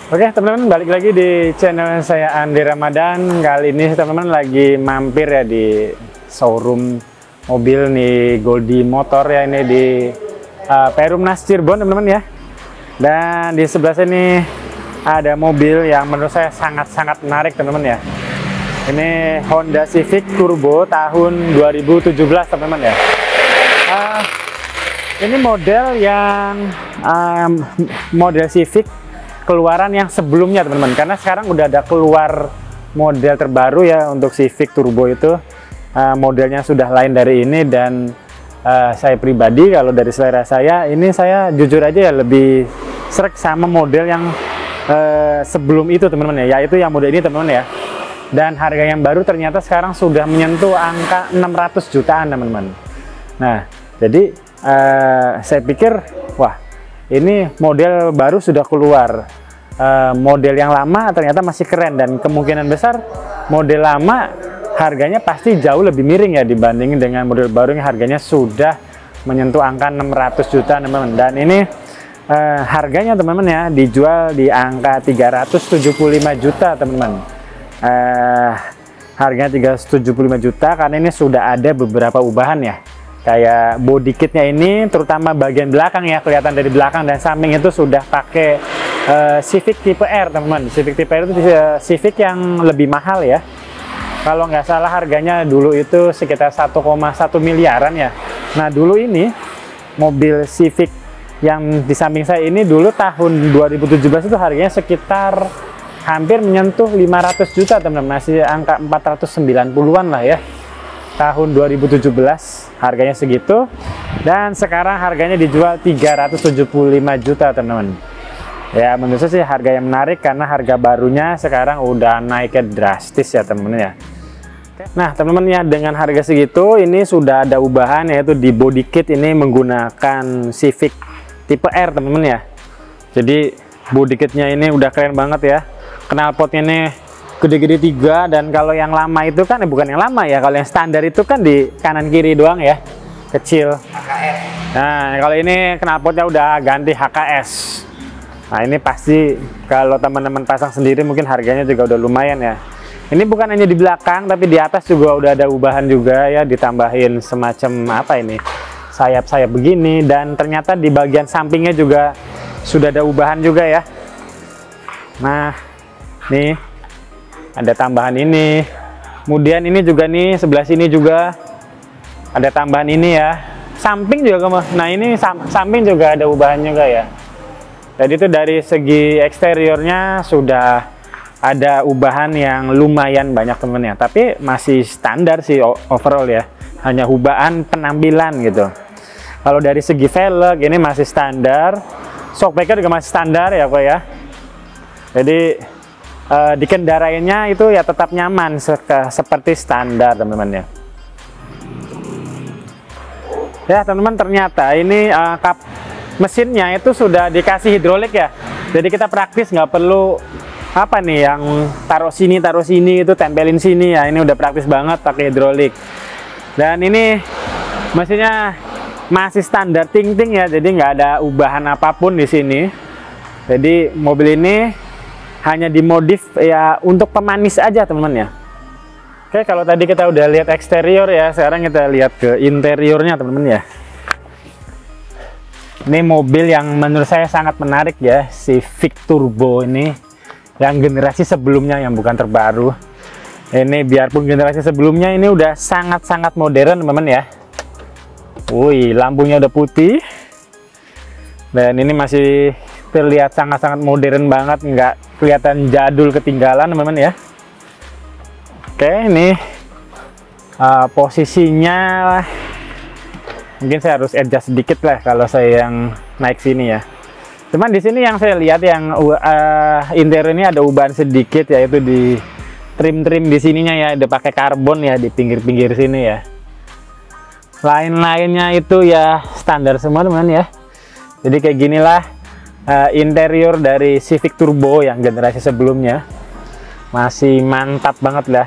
Oke teman-teman, balik lagi di channel saya Andi Ramadan. Kali ini teman-teman lagi mampir ya di showroom mobil nih, Goldie Motor ya, ini di Perumnas Cirebon teman-teman ya. Dan di sebelah sini ada mobil yang menurut saya sangat-sangat menarik teman-teman ya. Ini Honda Civic Turbo tahun 2017 teman-teman ya. Ini model yang model Civic keluaran yang sebelumnya teman-teman, karena sekarang udah ada keluar model terbaru ya untuk Civic Turbo itu. Modelnya sudah lain dari ini, dan saya pribadi kalau dari selera saya ini, saya jujur aja ya lebih srek sama model yang sebelum itu teman-teman ya, yaitu yang model ini teman-teman ya. Dan harga yang baru ternyata sekarang sudah menyentuh angka 600 jutaan teman-teman. Nah jadi saya pikir wah, ini model baru sudah keluar. Model yang lama ternyata masih keren, dan kemungkinan besar model lama harganya pasti jauh lebih miring ya dibandingin dengan model baru yang harganya sudah menyentuh angka 600 juta teman-teman. Dan ini harganya teman-teman ya dijual di angka 375 juta teman-teman. Harganya 375 juta karena ini sudah ada beberapa ubahan ya. Kayak body kitnya ini, terutama bagian belakang ya, kelihatan dari belakang dan samping itu sudah pakai Civic tipe R teman-teman. Civic tipe R itu Civic yang lebih mahal ya. Kalau nggak salah harganya dulu itu sekitar 1,1 miliaran ya. Nah dulu ini mobil Civic yang di samping saya ini dulu tahun 2017 itu harganya sekitar hampir menyentuh 500 juta teman-teman. Masih angka 490-an lah ya. Tahun 2017 harganya segitu, dan sekarang harganya dijual 375 juta teman-teman. Ya menurut saya sih harga yang menarik karena harga barunya sekarang udah naiknya drastis ya teman-teman ya. Nah teman-teman ya, dengan harga segitu ini sudah ada ubahan, yaitu di body kit ini menggunakan Civic tipe R teman-teman ya. Jadi body kitnya ini udah keren banget ya. Knalpotnya ini gede-gede 3, dan kalau yang lama itu kan bukan yang lama ya, kalau yang standar itu kan di kanan kiri doang ya, kecil. HKS. Nah kalau ini knalpotnya udah ganti HKS. Nah ini pasti kalau teman-teman pasang sendiri mungkin harganya juga udah lumayan ya. Ini bukan hanya di belakang, tapi di atas juga udah ada ubahan juga ya, ditambahin semacam apa ini, sayap-sayap begini, dan ternyata di bagian sampingnya juga sudah ada ubahan juga ya. Nah nih ada tambahan ini, kemudian ini juga nih sebelah sini juga ada tambahan ini ya, samping juga. Nah ini samping juga ada ubahan juga ya. Jadi itu dari segi eksteriornya sudah ada ubahan yang lumayan banyak temen ya, tapi masih standar sih overall ya, hanya ubahan penampilan gitu. Kalau dari segi velg ini masih standar, shockbreaker juga masih standar ya kok ya. Jadi dikendarainya itu ya tetap nyaman seperti standar teman-teman ya. Ya teman-teman, ternyata ini kap mesinnya itu sudah dikasih hidrolik ya. Jadi kita praktis nggak perlu apa nih yang taruh sini itu tempelin sini ya. Ini udah praktis banget pakai hidrolik. Dan ini mesinnya masih standar ting-ting ya. Jadi nggak ada ubahan apapun di sini. Jadi mobil ini hanya dimodif ya untuk pemanis aja teman-teman ya. Oke, kalau tadi kita udah lihat eksterior ya, sekarang kita lihat ke interiornya teman-teman ya. Ini mobil yang menurut saya sangat menarik ya, Civic Turbo ini yang generasi sebelumnya, yang bukan terbaru. Ini biarpun generasi sebelumnya ini udah sangat-sangat modern teman-teman ya. Wih, lampunya udah putih, dan ini masih terlihat sangat-sangat modern banget, nggak kelihatan jadul ketinggalan teman-teman ya. Oke, ini posisinya mungkin saya harus adjust sedikit lah kalau saya yang naik sini ya. Cuman di sini yang saya lihat yang interior ini ada ubahan sedikit, yaitu di trim-trim di sininya ya, udah pakai karbon ya di pinggir-pinggir sini ya. Lain-lainnya itu ya standar semua teman-teman ya. Jadi kayak ginilah interior dari Civic Turbo yang generasi sebelumnya. Masih mantap banget lah.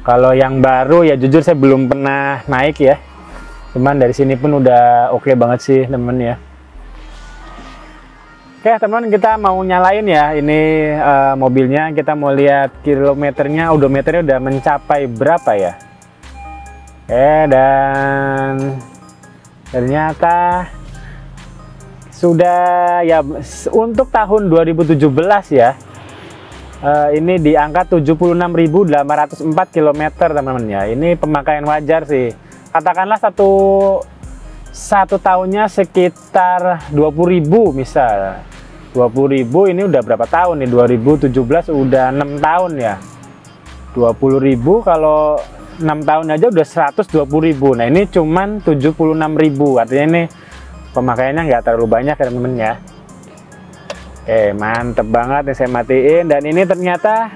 Kalau yang baru ya jujur saya belum pernah naik ya. Cuman dari sini pun udah oke banget sih temen ya. Oke teman-teman, kita mau nyalain ya ini mobilnya. Kita mau lihat kilometernya, odometernya udah mencapai berapa ya. Dan ternyata sudah ya untuk tahun 2017 ya. Ini di angka 76.804 km teman-teman ya. Ini pemakaian wajar sih. Katakanlah satu tahunnya sekitar 20.000 misal. 20.000 ini udah berapa tahun nih? 2017 udah 6 tahun ya. 20.000 kalau 6 tahun aja udah 120.000. Nah ini cuman 76.000, artinya ini pemakaiannya nggak terlalu banyak ya teman-teman ya. Mantep banget nih, saya matiin. Dan ini ternyata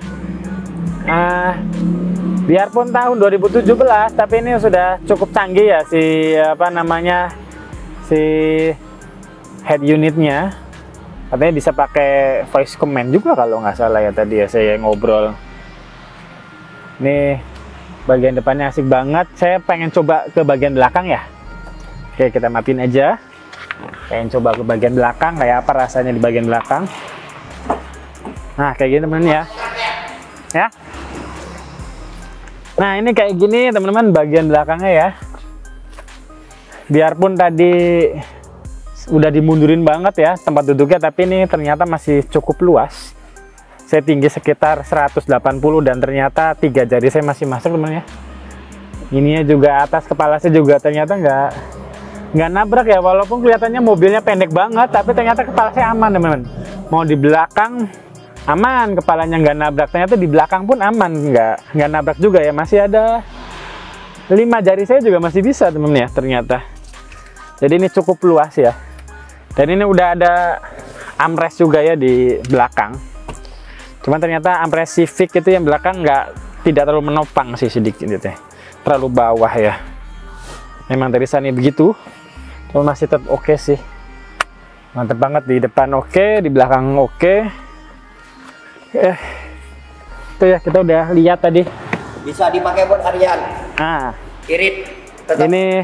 biarpun tahun 2017 tapi ini sudah cukup canggih ya si si head unitnya. Katanya bisa pakai voice command juga kalau nggak salah ya, tadi ya saya ngobrol. Nih bagian depannya asik banget. Saya pengen coba ke bagian belakang ya. Oke, kita matiin aja. Pengen coba ke bagian belakang kayak apa rasanya di bagian belakang. Nah kayak gini teman-teman ya. Nah ini kayak gini teman-teman bagian belakangnya ya. Biarpun tadi udah dimundurin banget ya tempat duduknya, tapi ini ternyata masih cukup luas. Saya tinggi sekitar 180 dan ternyata 3 jari saya masih masuk teman-teman ya. Ininya juga atas kepala saya juga ternyata nggak nabrak ya, walaupun kelihatannya mobilnya pendek banget, tapi ternyata kepala saya aman teman-teman. Mau di belakang aman, kepalanya nggak nabrak, ternyata di belakang pun aman, nggak nabrak juga ya. Masih ada 5 jari saya juga masih bisa teman-teman ya ternyata. Jadi ini cukup luas ya. Dan ini udah ada armrest juga ya di belakang. Cuman ternyata armrest Civic itu yang belakang tidak terlalu menopang sih, sedikit gitu ya. Terlalu bawah ya. Memang dari sana begitu. Cuma masih tetap oke sih. Mantep banget, di depan oke, di belakang oke. Itu ya, kita udah lihat tadi. Bisa dipakai buat harian. Irit. Tetap Ini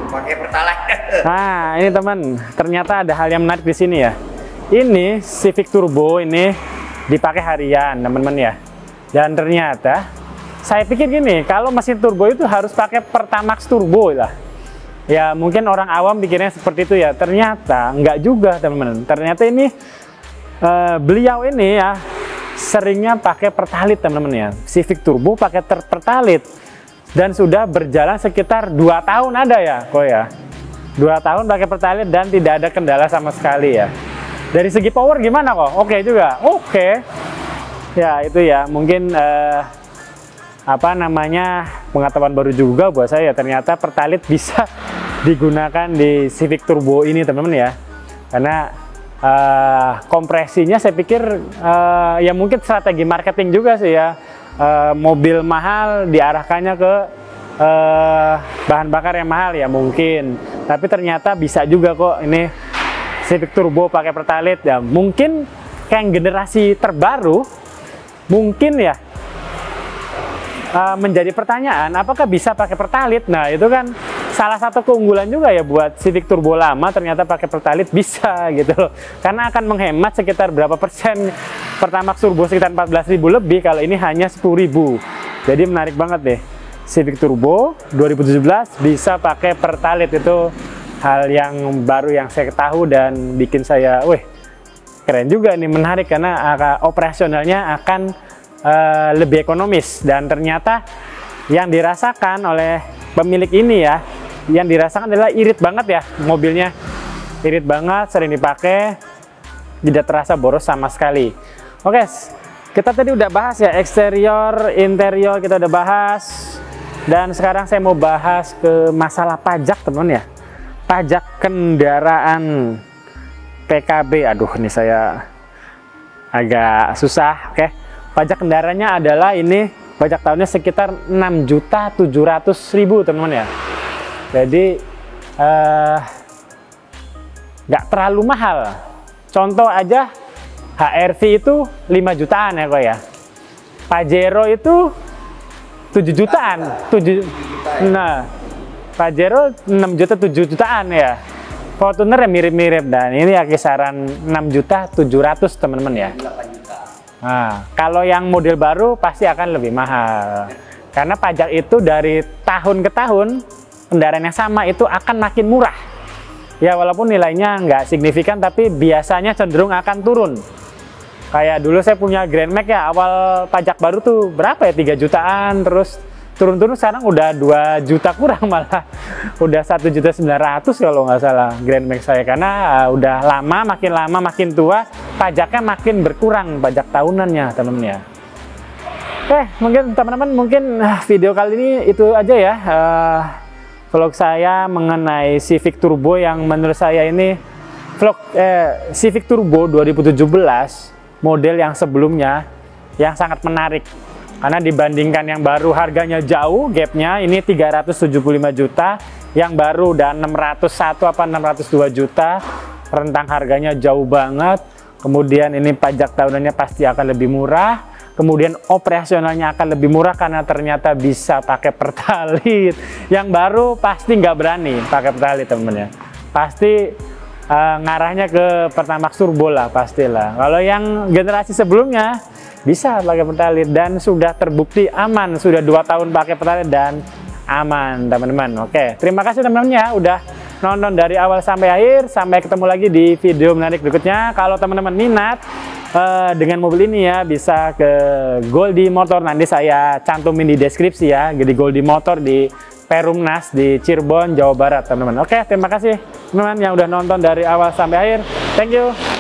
pakai Pertalite. Nah, ini teman, ternyata ada hal yang menarik di sini ya. Ini Civic Turbo ini dipakai harian, teman-teman ya. Dan ternyata saya pikir gini, kalau mesin turbo itu harus pakai Pertamax Turbo lah. Ya, mungkin orang awam pikirnya seperti itu ya. Ternyata enggak juga, teman-teman. Ternyata ini beliau ini ya seringnya pakai Pertalite, teman-teman ya. Civic Turbo pakai Pertalite. Dan sudah berjalan sekitar 2 tahun ada ya kok ya. 2 tahun pakai Pertalite dan tidak ada kendala sama sekali ya. Dari segi power gimana kok? Oke juga. Oke. Ya itu ya, mungkin pengetahuan baru juga buat saya. Ternyata Pertalite bisa digunakan di Civic Turbo ini teman-teman ya. Karena kompresinya saya pikir ya mungkin strategi marketing juga sih ya. Mobil mahal diarahkannya ke bahan bakar yang mahal ya mungkin, tapi ternyata bisa juga kok ini Civic Turbo pakai Pertalite ya. Mungkin kayak generasi terbaru mungkin ya menjadi pertanyaan apakah bisa pakai Pertalite. Nah itu kan salah satu keunggulan juga ya buat Civic Turbo lama, ternyata pakai Pertalite bisa gitu loh. Karena akan menghemat sekitar berapa persen. Pertamax Turbo sekitar 14.000 lebih, kalau ini hanya 10.000. Jadi menarik banget deh. Civic Turbo 2017 bisa pakai Pertalite, itu hal yang baru yang saya ketahui dan bikin saya, wih keren juga nih, menarik karena operasionalnya akan lebih ekonomis. Dan ternyata yang dirasakan oleh pemilik ini ya, yang dirasakan adalah irit banget ya mobilnya, irit banget, sering dipakai, tidak terasa boros sama sekali. Oke, kita tadi udah bahas ya eksterior, interior kita udah bahas, dan sekarang saya mau bahas ke masalah pajak teman ya, pajak kendaraan PKB. Aduh ini saya agak susah. Oke, pajak kendaraannya adalah ini pajak tahunnya sekitar 6.700.000 teman-teman ya. Jadi nggak terlalu mahal. Contoh aja HRV itu 5 jutaan ya kok ya. Pajero itu 7 jutaan. Nah, Pajero 6 juta 7 jutaan ya. Fortuner ya mirip-mirip, dan ini ya kisaran 6.700.000 teman-teman ya. 8 juta. Nah, kalau yang model baru pasti akan lebih mahal. Karena pajak itu dari tahun ke tahun, kendaraan yang sama itu akan makin murah. Ya walaupun nilainya nggak signifikan, tapi biasanya cenderung akan turun. Kayak dulu saya punya Grand Max ya, awal pajak baru tuh berapa ya, 3 jutaan, terus turun-turun sekarang udah 2 juta kurang malah. Udah 1.900.000 kalau nggak salah Grand Max saya, karena udah lama makin tua, pajaknya makin berkurang, pajak tahunannya teman-teman ya. Oke, mungkin teman-teman, video kali ini itu aja ya. Vlog saya mengenai Civic Turbo yang menurut saya ini Civic Turbo 2017 model yang sebelumnya yang sangat menarik, karena dibandingkan yang baru harganya jauh gapnya. Ini 375 juta, yang baru udah 601 apa 602 juta, rentang harganya jauh banget. Kemudian ini pajak tahunannya pasti akan lebih murah, kemudian operasionalnya akan lebih murah karena ternyata bisa pakai Pertalite. Yang baru pasti nggak berani pakai Pertalite temen ya, pasti ngarahnya ke Pertamax Turbo lah pastilah. Kalau yang generasi sebelumnya bisa pakai Pertalite dan sudah terbukti aman, sudah 2 tahun pakai Pertalite dan aman teman-teman. Oke, terima kasih teman-teman ya udah nonton dari awal sampai akhir. Sampai ketemu lagi di video menarik berikutnya. Kalau teman-teman minat dengan mobil ini ya, bisa ke Goldie Motor, nanti saya cantumin di deskripsi ya, di Goldie Motor di Perumnas di Cirebon, Jawa Barat teman-teman. Oke, terima kasih teman-teman yang udah nonton dari awal sampai akhir. Thank you.